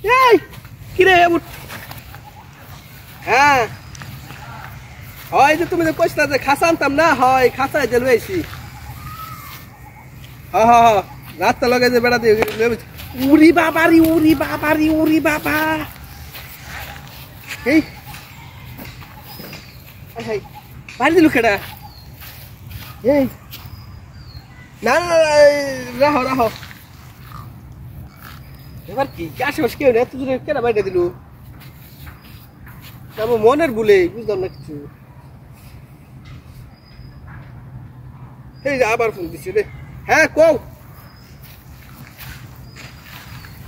এই কি রে উঠ হ্যাঁ হয় যে তুমি যে কইছলা যে খাসা আনতাম না হয় খাসায় যে লইছি রাস্তা লগে যে বেড়া দিয়ে উরি বাবারি উরি বাবা এই এই বাড়ি দিলু কেডা এই না না রাহো এবার কি আশেপাশে কেউ নেই তুই কেন বাইরে দিলু আমার মনের ভুলে বুঝলাম না কিছু এই যে আবার ফোন দিচ্ছি রে হ্যাঁ কও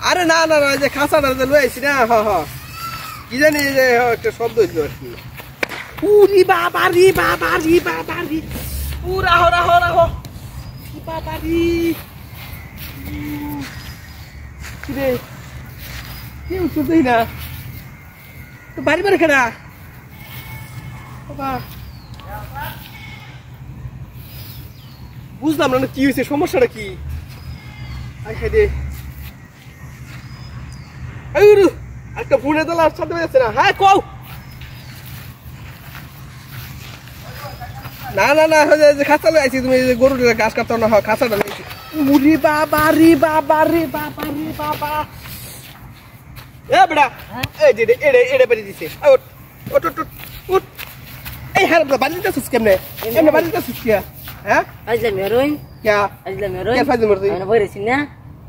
আরে না যে খাসাটা যে লইছি না কি জানি যে একটা শব্দ হইল আর কি উরি বাবারি রাহো বাবারি কি রে কি উঠতেই না তো বাড়ি খেলা বাবা বুঝলাম না কি হয়েছে সমস্যাটা কি আই খাই দে একটা ফোনে তোলা সাথে যাচ্ছে না হ্যাঁ কও না খাঁচা লাইছি তুমি গরু ঘাস কাটতে না খাঁচাটা লাইছি উরি বাবারি বাবা এ বেড়া এই যে এড়ে বেরিয়ে দিছে উঠ এই হ্যাঁ বাড়ি দিতেছিস কেমনে এমনি বাড়ি দিতেছিস কে হ্যাঁ আজলাম হেরোইন কে ফাইজলাম তুই আমি বইরেছি না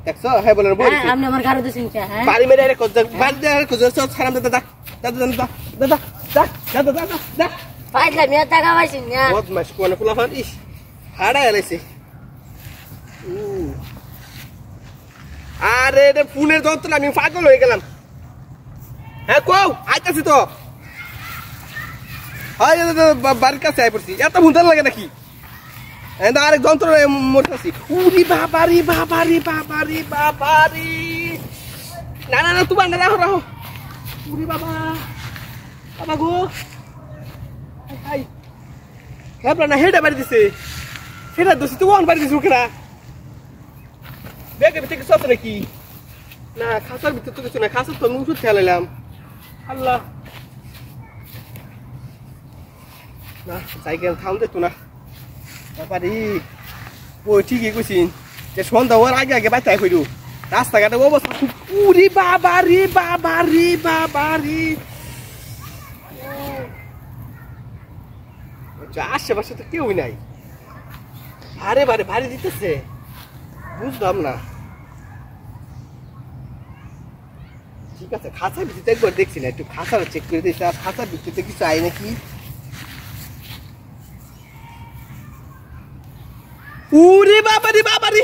দেখছো হ্যাঁ বলেন বল আপনি আমার ঘরে দিছেন কে হ্যাঁ বাড়ি মেরে রে কোজা বাড়ি দে রে কোজা সব খারাপ দাদা ফাইজলাম এ টাকা পাইছেন না বহুত মাস কোনে ফুলা ফান ইস হাড়া এলাইছে আরে রে ফোনের যন্ত্র আমি পাগল হয়ে গেলাম হ্যাঁ কও আইতাছি তো হয় বাড়ির কাছে আই পড়ছি এত ভুন্দার লাগে নাকি আরেক যন্ত্র মরতেছি উরি বাবারি না তোমার না রাহো উরি বাবা গো হ্যাঁ না হেডা বাড়ি দিছে সেটা দোষী তো বাড়ি দিছে ওকেরা ব্যাগের ভিতরে কিছু আছে নাকি না খাসার ভিতরে তো কিছু না খাসার তো মুখ খেলাইলাম আল্লাহ না সাইকেল থাম দে তো না বাবারি ওই ঠিকই কইছিন যে সন্ধ্যা হওয়ার আগে বাইতে কইরু রাস্তাঘাটে অবস্থা খুব উরি বাবারি আশেপাশে তো কেউই নাই বারে ভারী দিতেছে বুঝলাম না ঠিক আছে খাঁচার ভিতরে একবার দেখছি না একটু খাঁচার চেক করে দিয়েছে আর খাঁচার ভিতরে কিছু আয় নাকি উরে বাবারি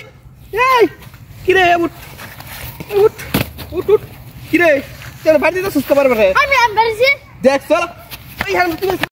এই কি রে উঠ কি রে চল বাড়ি দিতে সুস্থ পারবে আমি বাড়িছি দেখ চল এই হ্যাঁ